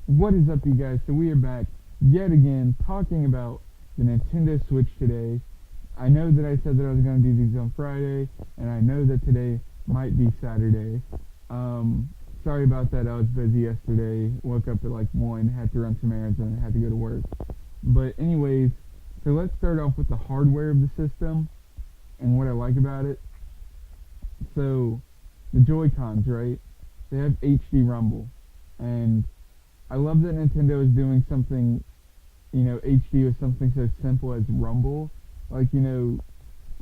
What is up, you guys? So we are back yet again talking about the Nintendo Switch today. I know that I said that I was going to do these on Friday, and I know that today might be Saturday. Sorry about that. I was busy yesterday. Woke up at like 1, had to run some errands, and had to go to work. But anyways, so let's start off with the hardware of the system and what I like about it. So the Joy-Cons, right? They have HD Rumble, and I love that Nintendo is doing something, HD with something so simple as Rumble. Like, to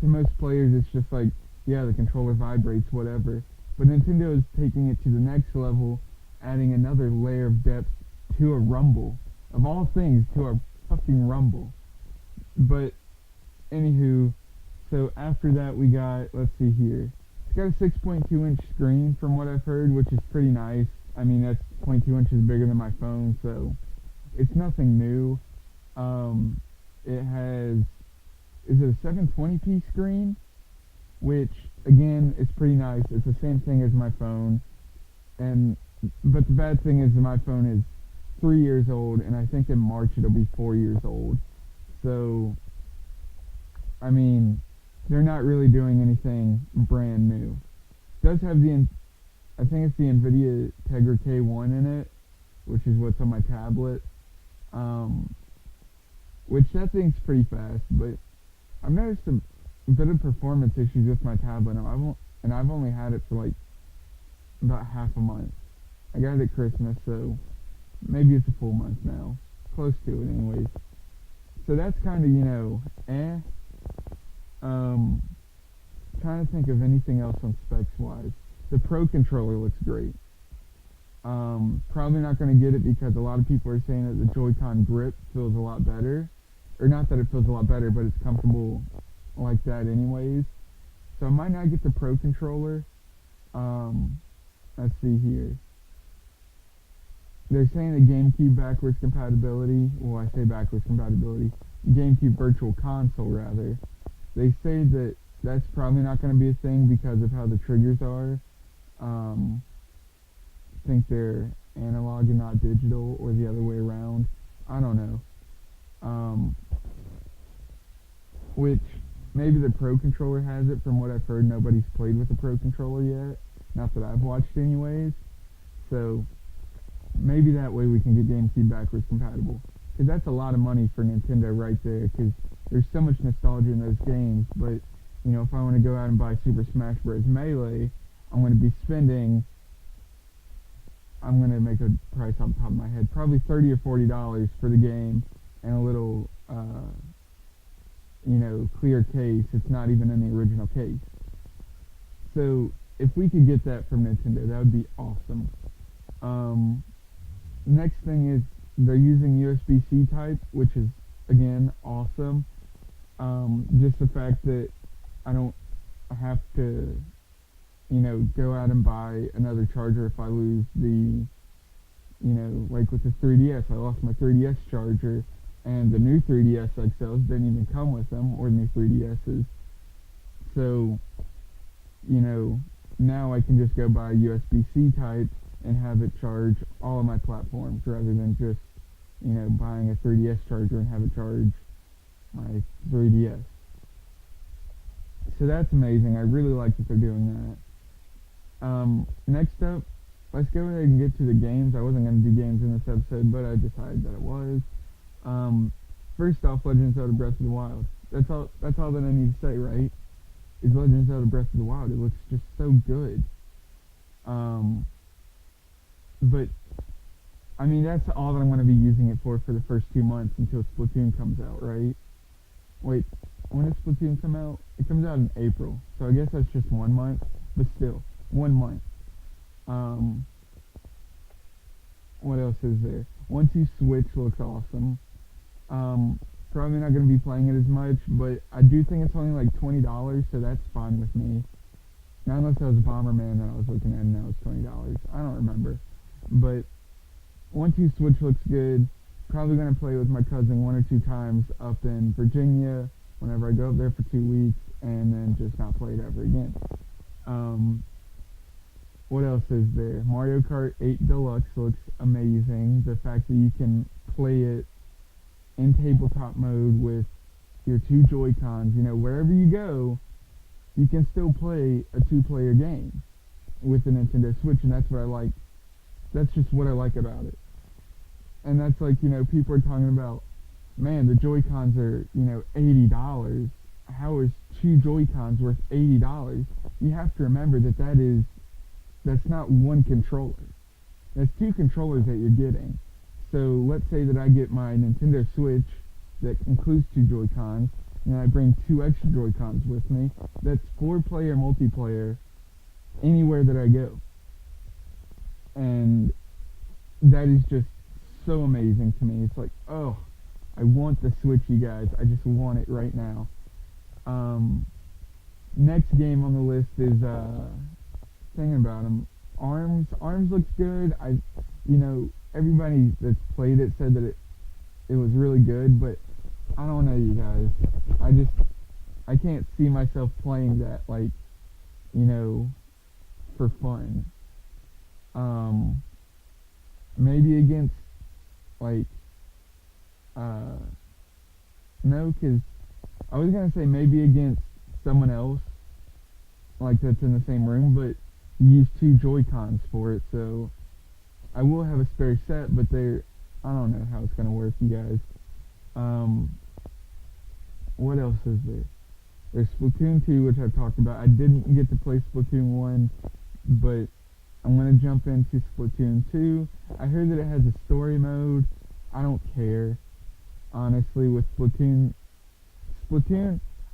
most players it's just like, yeah, the controller vibrates, whatever. But Nintendo is taking it to the next level, adding another layer of depth to a Rumble. Of all things, to a fucking Rumble. But, anywho, so after that we got, let's see here. It's got a 6.2 inch screen from what I've heard, which is pretty nice. I mean, that's 0.2 inches bigger than my phone, so it's nothing new. It has, is it a 720p screen? Which, again, is pretty nice. It's the same thing as my phone. But the bad thing is that my phone is 3 years old, and I think in March it'll be 4 years old. So, I mean, they're not really doing anything brand new. It does have I think it's the NVIDIA Tegra K1 in it, which is what's on my tablet. Which that thing's pretty fast, but I've noticed a bit of performance issues with my tablet, and I've only had it for like about half a month. I got it at Christmas, so maybe it's a full month now. Close to it anyways. So that's kind of, trying to think of anything else on specs wise. The Pro controller looks great. Probably not going to get it because a lot of people are saying that the Joy-Con grip feels a lot better. Or not that it feels a lot better, but it's comfortable like that anyways. So I might not get the Pro controller. Let's see here. They're saying the GameCube backwards compatibility, well, I say backwards compatibility, GameCube Virtual Console rather. They say that that's probably not going to be a thing because of how the triggers are. I think they're analog and not digital, or the other way around. I don't know. Which, maybe the Pro controller has it. From what I've heard, nobody's played with the Pro controller yet. Not that I've watched anyways. So, maybe that way we can get GameCube backwards compatible. Because that's a lot of money for Nintendo right there, because there's so much nostalgia in those games. But, if I want to go out and buy Super Smash Bros. Melee, I'm going to be spending, I'm going to make a price off the top of my head, probably $30 or $40 for the game, and a little, clear case. It's not even in the original case. So, if we could get that from Nintendo, that would be awesome. Next thing is, they're using USB-C type, which is, again, awesome. Just the fact that I don't have to, go out and buy another charger if I lose the, like with the 3DS, I lost my 3DS charger, and the new 3DS XLs didn't even come with them, or the new 3DSs. So, now I can just go buy a USB-C type and have it charge all of my platforms, rather than just, buying a 3DS charger and have it charge my 3DS. So that's amazing. I really like that they're doing that. Next up, let's go ahead and get to the games. I wasn't going to do games in this episode, but I decided that it was. First off, Legend of Zelda Breath of the Wild. That's all that I need to say, right? Is Legend of Zelda Breath of the Wild. It looks just so good. But, I mean, that's all that I'm going to be using it for the first 2 months until Splatoon comes out, right? Wait, when does Splatoon come out? It comes out in April, so I guess that's just 1 month, but still, 1 month. What else is there? 1-2 Switch looks awesome. Probably not going to be playing it as much, but I do think it's only like $20, so that's fine with me. Not unless that was Bomberman that I was looking at and that was $20. I don't remember. But 1-2 Switch looks good. Probably going to play with my cousin 1 or 2 times up in Virginia whenever I go up there for 2 weeks, and then just not play it ever again. 1-2 Switch looks good. Probably going to play with my cousin 1 or 2 times up in Virginia whenever I go up there for 2 weeks, and then just not play it ever again. 1-2 Switch looks good. Probably going to play with my cousin 1 or 2 times up in Virginia whenever I go up there for 2 weeks, and then just not play it ever again. What else is there? Mario Kart 8 Deluxe looks amazing. The fact that you can play it in tabletop mode with your two Joy-Cons, wherever you go, you can still play a two-player game with the Nintendo Switch, and that's what I like. That's just what I like about it. And that's like, people are talking about, man, the Joy-Cons are, $80. How is two Joy-Cons worth $80? You have to remember that's not one controller. That's two controllers that you're getting. So let's say that I get my Nintendo Switch that includes two Joy-Cons, and I bring two extra Joy-Cons with me. That's 4-player multiplayer anywhere that I go. And that is just so amazing to me. It's like, oh, I want the Switch, you guys. I just want it right now. Next game on the list is thinking about them. Arms looks good. Everybody that's played it said that it was really good, but I don't know, you guys. I can't see myself playing that, for fun. Maybe against, no, because I was going to say maybe against someone else, that's in the same room, but you use two Joy-Cons for it, so I will have a spare set, but I don't know how it's going to work, you guys. What else is there? There's Splatoon 2, which I've talked about. I didn't get to play Splatoon 1, but I'm going to jump into Splatoon 2. I heard that it has a story mode. I don't care, honestly, with Splatoon.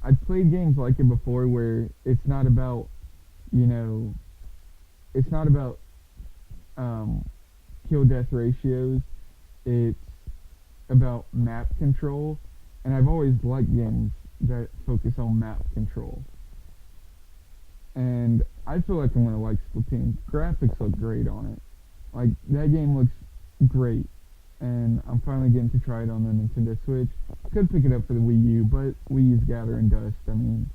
I've played games like it before where it's not about, kill-death ratios. It's about map control, and I've always liked games that focus on map control. And I feel like I'm going to like Splatoon. Graphics look great on it. That game looks great, and I'm finally getting to try it on the Nintendo Switch. Could pick it up for the Wii U, but Wii U's gathering dust. I mean,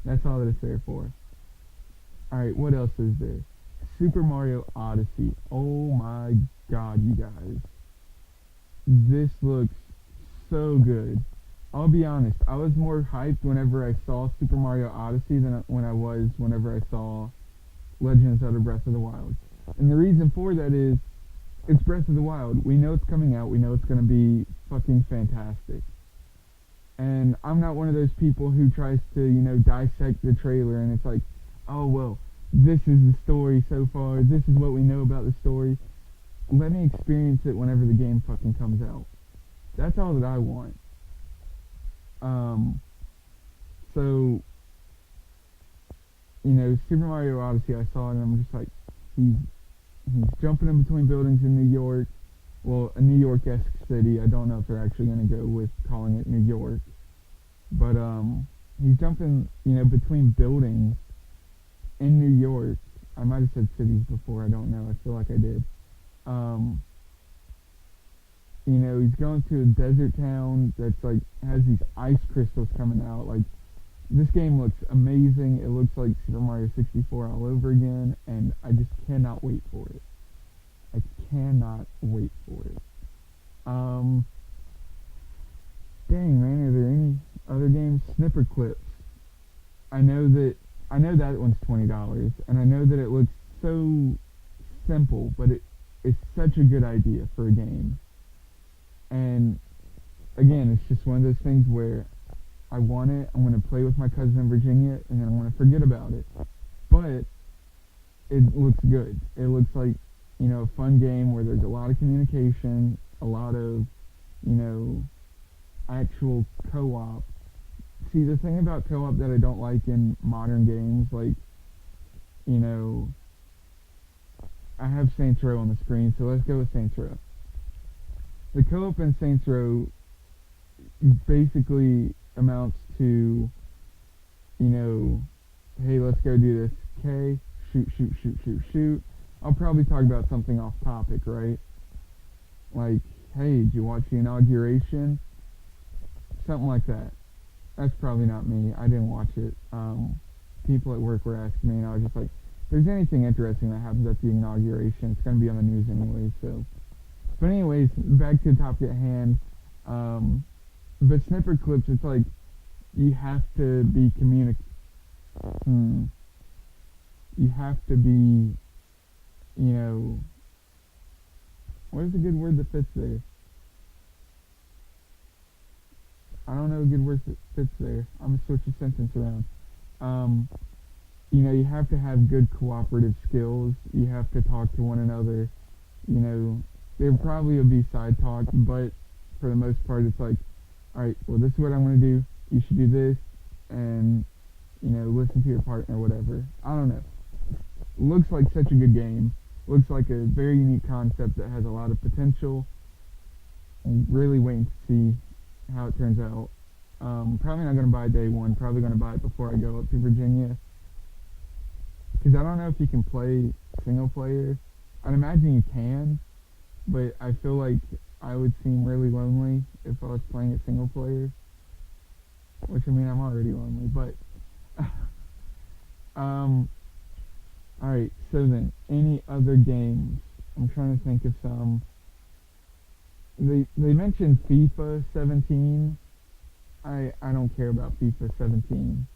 that's all that it's there for. Alright, what else is there? Super Mario Odyssey. Oh my god, you guys. This looks so good. I'll be honest, I was more hyped whenever I saw Super Mario Odyssey than whenever I saw Legend of Zelda Breath of the Wild. And the reason for that is, it's Breath of the Wild. We know it's coming out. We know it's going to be fucking fantastic. And I'm not one of those people who tries to, dissect the trailer and it's like, oh, well, this is the story so far. This is what we know about the story. Let me experience it whenever the game fucking comes out. That's all that I want. So, Super Mario Odyssey, I saw it and I'm just like, he's jumping in between buildings in New York. Well, a New York-esque city. I don't know if they're actually going to go with calling it New York. But, he's jumping, between buildings in New York. I might have said cities before, I don't know. I feel like I did. He's going to a desert town that's has these ice crystals coming out. This game looks amazing. It looks like Super Mario 64 all over again, and I just cannot wait for it. I cannot wait for it. Dang, man, are there any other games? Snipper Clips. I know that one's $20, and I know that it looks so simple, but it's such a good idea for a game. And again, it's just one of those things where I want it, I'm going to play with my cousin in Virginia, and then I'm going to forget about it. But it looks good. It looks like, a fun game where there's a lot of communication, a lot of, actual co-op. See, the thing about co-op that I don't like in modern games, I have Saints Row on the screen, so let's go with Saints Row. The co-op in Saints Row basically amounts to, hey, let's go do this. Okay, shoot. I'll probably talk about something off topic, right? Hey, did you watch the inauguration? Something like that. That's probably not me. I didn't watch it. People at work were asking me, and I was just like, there's anything interesting that happens at the inauguration, it's going to be on the news anyway. So, but anyways, back to the topic at hand. But snippet clips, it's like you have to be you have to be, you know, what is a good word that fits there? I don't know a good word that fits there. I'm gonna switch the sentence around. You know, you have to have good cooperative skills. You have to talk to one another. You know, there probably will be side talk, but for the most part, it's like, all right, well, this is what I'm gonna do. You should do this, and you know, listen to your partner, or whatever. I don't know. Looks like such a good game. Looks like a very unique concept that has a lot of potential. I'm really waiting to see how it turns out. Probably not going to buy it day one. Probably going to buy it before I go up to Virginia. Because I don't know if you can play single player. I'd imagine you can, but I feel like I would seem really lonely if I was playing it single player. Which, I mean, I'm already lonely, but... Alright, so then, any other games? I'm trying to think of some. They mentioned FIFA 17. I don't care about FIFA 17.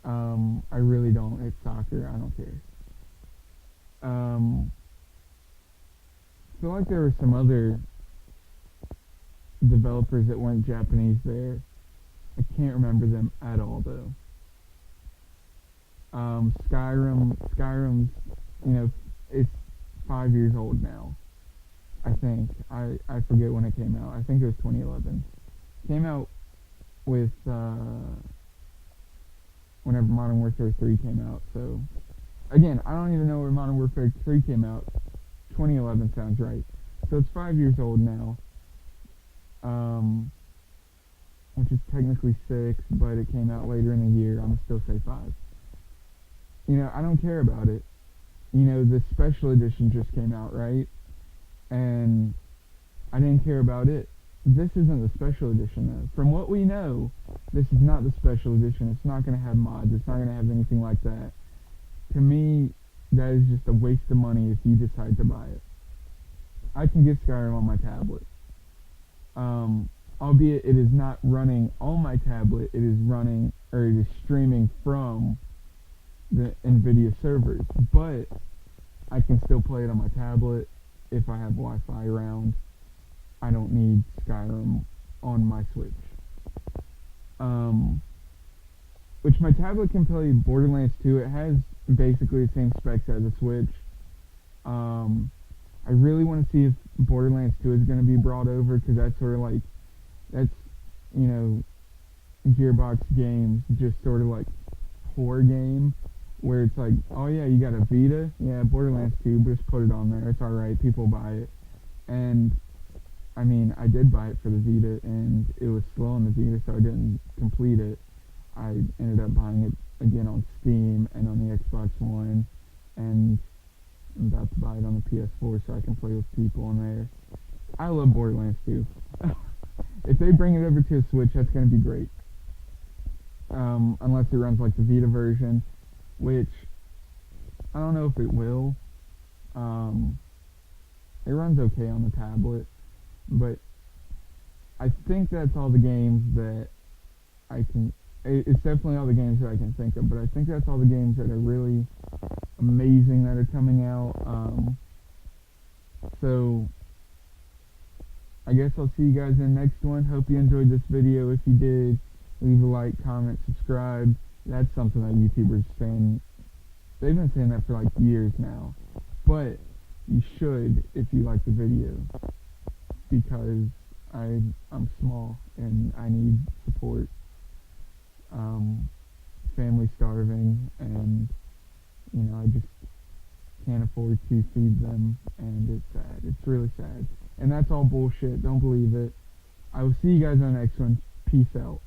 I really don't. It's soccer. I don't care. I feel like there were some other developers that weren't Japanese there. I can't remember them at all, though. Skyrim's, you know, it's 5 years old now. I think. I forget when it came out. I think it was 2011. Came out with, whenever Modern Warfare 3 came out. So, again, I don't even know where Modern Warfare 3 came out. 2011 sounds right. So it's 5 years old now. Which is technically 6, but it came out later in the year. I'm gonna still say 5. You know, I don't care about it. You know, the special edition just came out, right? And I didn't care about it. This isn't the special edition, though. From what we know, this is not the special edition. It's not going to have mods. It's not going to have anything like that. To me, that is just a waste of money if you decide to buy it. I can get Skyrim on my tablet. Albeit it is not running on my tablet. It is running, or it is streaming from the NVIDIA servers. But I can still play it on my tablet if I have Wi-Fi around. I don't need Skyrim on my Switch. Which my tablet can play Borderlands 2. It has basically the same specs as a Switch. I really want to see if Borderlands 2 is going to be brought over, because that's sort of like, that's, you know, Gearbox Games, just sort of like horror game, where it's like, oh yeah, you got a Vita? Yeah, Borderlands 2, just put it on there. It's alright, people buy it. And, I mean, I did buy it for the Vita, and it was slow on the Vita, so I didn't complete it. I ended up buying it again on Steam and on the Xbox One, and I'm about to buy it on the PS4 so I can play with people on there. I love Borderlands 2. If they bring it over to a Switch, that's going to be great. Unless it runs like the Vita version, which I don't know if it will. It runs okay on the tablet, but I think that's all the games that I can. It's definitely all the games that I can think of, but I think that's all the games that are really amazing that are coming out. So I guess I'll see you guys in the next one. Hope you enjoyed this video. If you did, leave a like, comment, subscribe. That's something that YouTubers are saying. They've been saying that for like years now. But you should if you like the video, because I'm small and I need support. Family starving, and you know, I just can't afford to feed them, and it's sad. It's really sad. And that's all bullshit. Don't believe it. I will see you guys on the next one. Peace out.